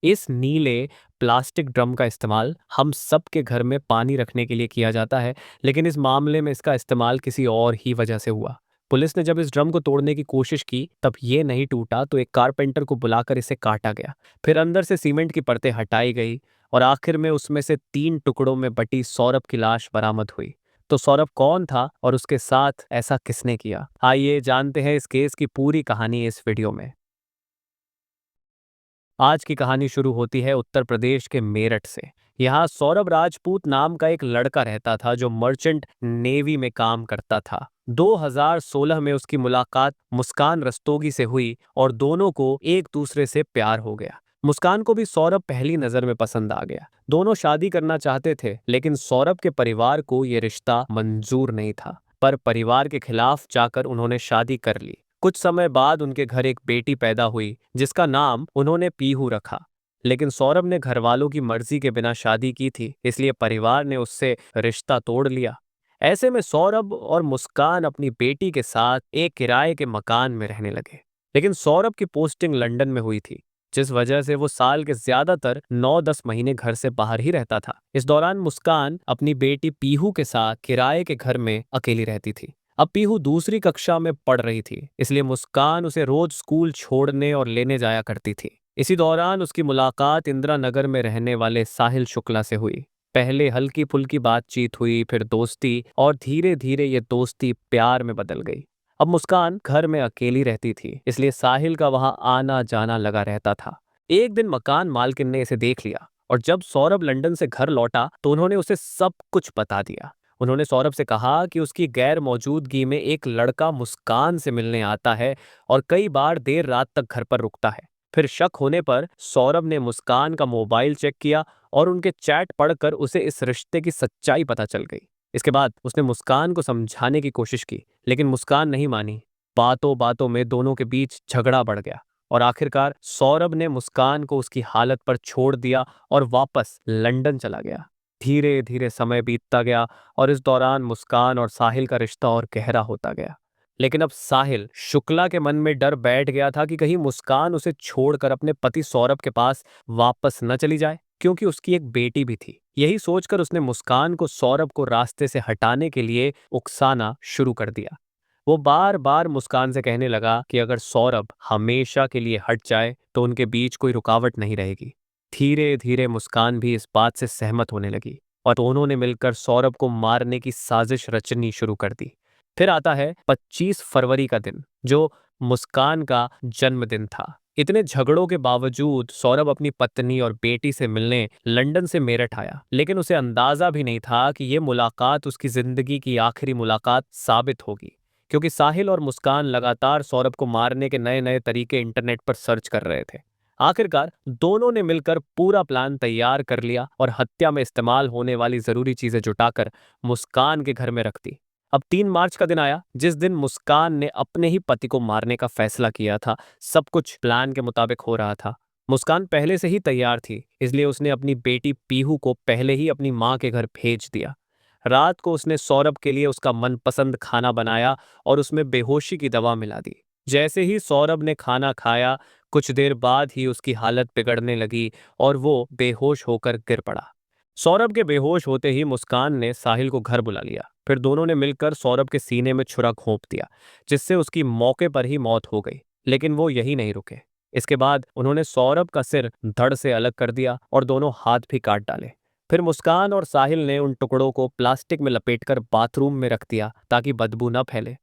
इस नीले plastic drum का इस्तेमाल हम सबके घर में पानी रखने के लिए किया जाता है, लेकिन इस मामले में इसका इस्तेमाल किसी और ही वजह से हुआ। पुलिस ने जब इस ड्रम को तोड़ने की कोशिश की, तब ये नहीं टूटा तो एक कारपेंटर को बुलाकर इसे काटा गया। फिर अंदर से सीमेंट की परतें हटाई गई और आखिर में उसमें से 3 टुकड़ों में बटी सौरभ की लाश बरामद हुई। तो सौरभ कौन था और उसके साथ ऐसा किसने किया? आइए जानते हैं इस केस की पूरी कहानी इस वीडियो में। आज की कहानी शुरू होती है उत्तर प्रदेश के मेरठ से। यहाँ सौरभ राजपूत नाम का एक लड़का रहता था जो मर्चेंट नेवी में काम करता था। 2016 में उसकी मुलाकात मुस्कान रस्तोगी से हुई और दोनों को एक दूसरे से प्यार हो गया। मुस्कान को भी सौरभ पहली नजर में पसंद आ गया। दोनों शादी करना चाहते थे, लेकिन सौरभ के परिवार को यह रिश्ता मंजूर नहीं था। पर परिवार के खिलाफ जाकर उन्होंने शादी कर ली। कुछ समय बाद उनके घर एक बेटी पैदा हुई जिसका नाम उन्होंने पीहू रखा। लेकिन सौरभ ने घर वालों की मर्जी के बिना शादी की थी, इसलिए परिवार ने उससे रिश्ता तोड़ लिया। ऐसे में सौरभ और मुस्कान अपनी बेटी के साथ एक किराए के मकान में रहने लगे। लेकिन सौरभ की पोस्टिंग लंदन में हुई थी, जिस वजह से वो साल के ज्यादातर 9-10 महीने घर से बाहर ही रहता था। इस दौरान मुस्कान अपनी बेटी पीहू के साथ किराए के घर में अकेली रहती थी। अब पीहू दूसरी कक्षा में पढ़ रही थी, इसलिए मुस्कान उसे रोज स्कूल छोड़ने और लेने जाया करती थी। इसी दौरान उसकी मुलाकात इंदिरा नगर में रहने वाले साहिल शुक्ला से हुई। पहले हल्की फुल्की बातचीत हुई, फिर दोस्ती, और धीरे धीरे ये दोस्ती प्यार में बदल गई। अब मुस्कान घर में अकेली रहती थी, इसलिए साहिल का वहां आना जाना लगा रहता था। एक दिन मकान मालकिन ने इसे देख लिया और जब सौरभ लंदन से घर लौटा तो उन्होंने उसे सब कुछ बता दिया। उन्होंने सौरभ से कहा कि उसकी गैर मौजूदगी में एक लड़का मुस्कान से मिलने आता है और कई बार देर रात तक घर पर रुकता है। फिर शक होने पर सौरभ ने मुस्कान का मोबाइल चेक किया और उनके चैट पढ़कर उसे इस रिश्ते की सच्चाई पता चल गई। इसके बाद उसने मुस्कान को समझाने की कोशिश की, लेकिन मुस्कान नहीं मानी। बातों बातों में दोनों के बीच झगड़ा बढ़ गया और आखिरकार सौरभ ने मुस्कान को उसकी हालत पर छोड़ दिया और वापस लंदन चला गया। धीरे धीरे समय बीतता गया और इस दौरान मुस्कान और साहिल का रिश्ता और गहरा होता गया। लेकिन अब साहिल शुक्ला के मन में डर बैठ गया था कि कहीं मुस्कान उसे छोड़कर अपने पति सौरभ के पास वापस न चली जाए, क्योंकि उसकी एक बेटी भी थी। यही सोचकर उसने मुस्कान को सौरभ को रास्ते से हटाने के लिए उकसाना शुरू कर दिया। वो बार बार मुस्कान से कहने लगा कि अगर सौरभ हमेशा के लिए हट जाए तो उनके बीच कोई रुकावट नहीं रहेगी। धीरे धीरे मुस्कान भी इस बात से सहमत होने लगी और दोनों ने मिलकर सौरभ को मारने की साजिश रचनी शुरू कर दी। फिर आता है 25 फरवरी का दिन, जो मुस्कान का जन्मदिन था। इतने झगड़ों के बावजूद सौरभ अपनी पत्नी और बेटी से मिलने लंदन से मेरठ आया, लेकिन उसे अंदाजा भी नहीं था कि यह मुलाकात उसकी जिंदगी की आखिरी मुलाकात साबित होगी। क्योंकि साहिल और मुस्कान लगातार सौरभ को मारने के नए नए तरीके इंटरनेट पर सर्च कर रहे थे। आखिरकार दोनों ने मिलकर पूरा प्लान तैयार कर लिया और हत्या में इस्तेमाल होने वाली जरूरी चीजें जुटाकर मुस्कान के घर में रख दी। अब 3 मार्च का दिन आया, जिस दिन मुस्कान ने अपने ही पति को मारने का फैसला किया था। सब कुछ प्लान के मुताबिक हो रहा था। मुस्कान पहले से ही तैयार थी, इसलिए उसने अपनी बेटी पीहू को पहले ही अपनी माँ के घर भेज दिया। रात को उसने सौरभ के लिए उसका मनपसंद खाना बनाया और उसमें बेहोशी की दवा मिला दी। जैसे ही सौरभ ने खाना खाया, कुछ देर बाद ही उसकी हालत बिगड़ने लगी और वो बेहोश होकर गिर पड़ा। सौरभ के बेहोश होते ही मुस्कान ने साहिल को घर बुला लिया। फिर दोनों ने मिलकर सौरभ के सीने में छुरा घोंप दिया, जिससे उसकी मौके पर ही मौत हो गई। लेकिन वो यही नहीं रुके। इसके बाद उन्होंने सौरभ का सिर धड़ से अलग कर दिया और दोनों हाथ भी काट डाले। फिर मुस्कान और साहिल ने उन टुकड़ों को प्लास्टिक में लपेटकर बाथरूम में रख दिया ताकि बदबू न फैले।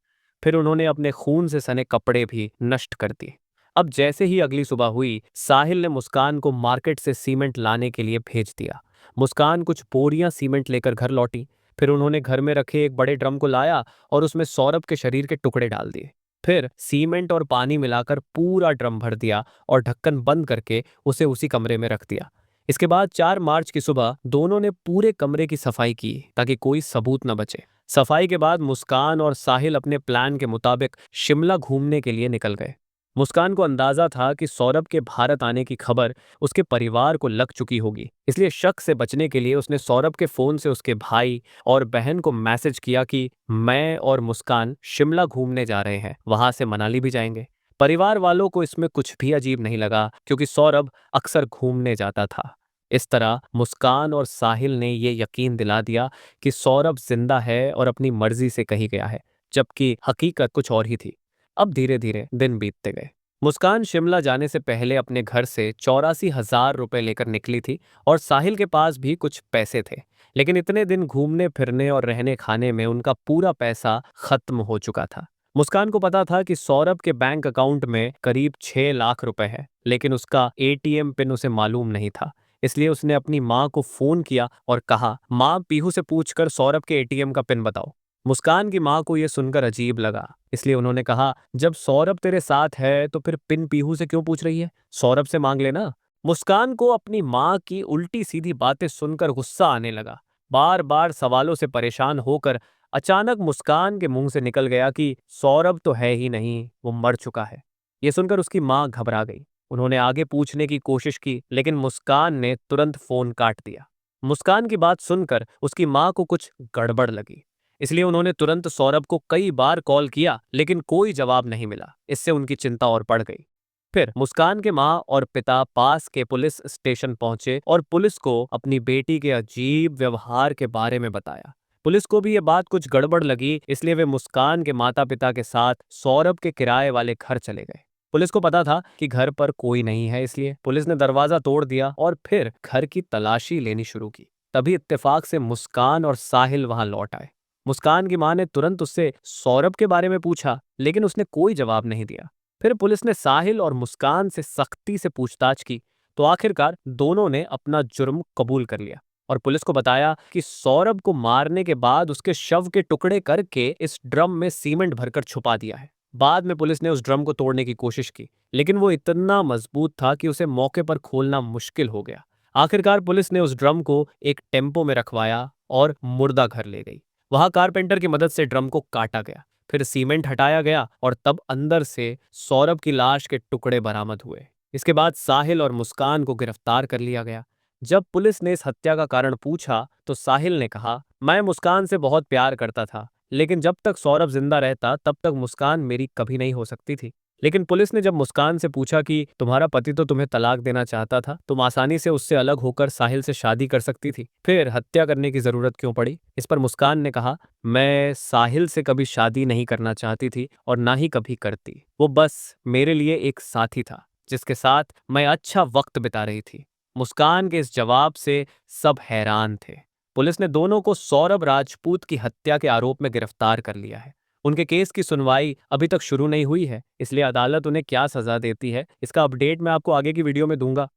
फिर उन्होंने अपने खून से सने कपड़े भी नष्ट कर दिए। अब जैसे ही अगली सुबह हुई, साहिल ने मुस्कान को मार्केट से सीमेंट लाने के लिए भेज दिया। मुस्कान कुछ बोरियां सीमेंट लेकर घर लौटी। फिर उन्होंने घर में रखे एक बड़े ड्रम को लाया और उसमें सौरभ के शरीर के टुकड़े डाल दिए। फिर सीमेंट और पानी मिलाकर पूरा ड्रम भर दिया और ढक्कन बंद करके उसे उसी कमरे में रख दिया। इसके बाद 4 मार्च की सुबह दोनों ने पूरे कमरे की सफाई की ताकि कोई सबूत न बचे। सफाई के बाद मुस्कान और साहिल अपने प्लान के मुताबिक शिमला घूमने के लिए निकल गए। मुस्कान को अंदाजा था कि सौरभ के भारत आने की खबर उसके परिवार को लग चुकी होगी, इसलिए शक से बचने के लिए उसने सौरभ के फोन से उसके भाई और बहन को मैसेज किया कि मैं और मुस्कान शिमला घूमने जा रहे हैं, वहां से मनाली भी जाएंगे। परिवार वालों को इसमें कुछ भी अजीब नहीं लगा क्योंकि सौरभ अक्सर घूमने जाता था। इस तरह मुस्कान और साहिल ने ये यकीन दिला दिया कि सौरभ जिंदा है और अपनी मर्जी से कहीं गया है, जबकि हकीकत कुछ और ही थी। अब धीरे धीरे दिन बीतते गए। मुस्कान शिमला जाने से पहले अपने घर से 84,000 रुपए लेकर निकली थी और साहिल के पास भी कुछ पैसे थे। लेकिन इतने दिन घूमने फिरने और रहने खाने में उनका पूरा पैसा खत्म हो चुका था। मुस्कान को पता था कि सौरभ के बैंक अकाउंट में करीब 6 लाख रुपए है, लेकिन उसका एटीएम पिन उसे मालूम नहीं था। इसलिए उसने अपनी माँ को फोन किया और कहा, माँ, पीहू से पूछकर सौरभ के एटीएम का पिन बताओ। मुस्कान की माँ को यह सुनकर अजीब लगा, इसलिए उन्होंने कहा, जब सौरभ तेरे साथ है तो फिर पिन पीहू से क्यों पूछ रही है? सौरभ से मांग लेना। मुस्कान को अपनी माँ की उल्टी सीधी बातें सुनकर गुस्सा आने लगा। बार बार सवालों से परेशान होकर अचानक मुस्कान के मुंह से निकल गया कि सौरभ तो है ही नहीं, वो मर चुका है। ये सुनकर उसकी माँ घबरा गई। उन्होंने आगे पूछने की कोशिश की, लेकिन मुस्कान ने तुरंत फोन काट दिया। मुस्कान की बात सुनकर उसकी माँ को कुछ गड़बड़ लगी, इसलिए उन्होंने तुरंत सौरभ को कई बार कॉल किया, लेकिन कोई जवाब नहीं मिला। इससे उनकी चिंता और बढ़ गई। फिर मुस्कान के माँ और पिता पास के पुलिस स्टेशन पहुंचे और पुलिस को अपनी बेटी के अजीब व्यवहार के बारे में बताया। पुलिस को भी ये बात कुछ गड़बड़ लगी, इसलिए वे मुस्कान के माता पिता के साथ सौरभ के किराए वाले घर चले गए। पुलिस को पता था कि घर पर कोई नहीं है, इसलिए पुलिस ने दरवाजा तोड़ दिया और फिर घर की तलाशी लेनी शुरू की। तभी इत्तेफाक से मुस्कान और साहिल वहां लौट आए। मुस्कान की मां ने तुरंत उससे सौरभ के बारे में पूछा, लेकिन उसने कोई जवाब नहीं दिया। फिर पुलिस ने साहिल और मुस्कान से सख्ती से पूछताछ की, तो आखिरकार दोनों ने अपना जुर्म कबूल कर लिया और पुलिस को बताया कि सौरभ को मारने के बाद उसके शव के टुकड़े करके इस ड्रम में सीमेंट भरकर छुपा दिया है। बाद में पुलिस ने उस ड्रम को तोड़ने की कोशिश की, लेकिन वो इतना मजबूत था कि उसे मौके पर खोलना मुश्किल हो गया। आखिरकार पुलिस ने उस ड्रम को एक टेम्पो में रखवाया और मुर्दा घर ले गई। वहां कारपेंटर की मदद से ड्रम को काटा गया, फिर सीमेंट हटाया गया और तब अंदर से सौरभ की लाश के टुकड़े बरामद हुए। इसके बाद साहिल और मुस्कान को गिरफ्तार कर लिया गया। जब पुलिस ने इस हत्या का कारण पूछा तो साहिल ने कहा, मैं मुस्कान से बहुत प्यार करता था, लेकिन जब तक सौरभ जिंदा रहता तब तक मुस्कान मेरी कभी नहीं हो सकती थी। लेकिन पुलिस ने जब मुस्कान से पूछा कि तुम्हारा पति तो तुम्हें तलाक देना चाहता था, तुम आसानी से उससे अलग होकर साहिल से शादी कर सकती थी, फिर हत्या करने की जरूरत क्यों पड़ी? इस पर मुस्कान ने कहा, मैं साहिल से कभी शादी नहीं करना चाहती थी और ना ही कभी करती। वो बस मेरे लिए एक साथी था जिसके साथ मैं अच्छा वक्त बिता रही थी। मुस्कान के इस जवाब से सब हैरान थे। पुलिस ने दोनों को सौरभ राजपूत की हत्या के आरोप में गिरफ्तार कर लिया है। उनके केस की सुनवाई अभी तक शुरू नहीं हुई है, इसलिए अदालत उन्हें क्या सजा देती है इसका अपडेट मैं आपको आगे की वीडियो में दूंगा।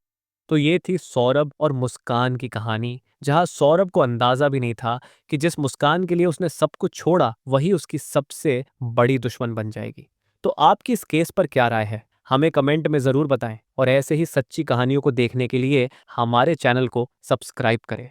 तो ये थी सौरभ और मुस्कान की कहानी, जहां सौरभ को अंदाजा भी नहीं था कि जिस मुस्कान के लिए उसने सब कुछ छोड़ा वही उसकी सबसे बड़ी दुश्मन बन जाएगी। तो आपकी इस केस पर क्या राय है, हमें कमेंट में जरूर बताएं और ऐसे ही सच्ची कहानियों को देखने के लिए हमारे चैनल को सब्सक्राइब करें।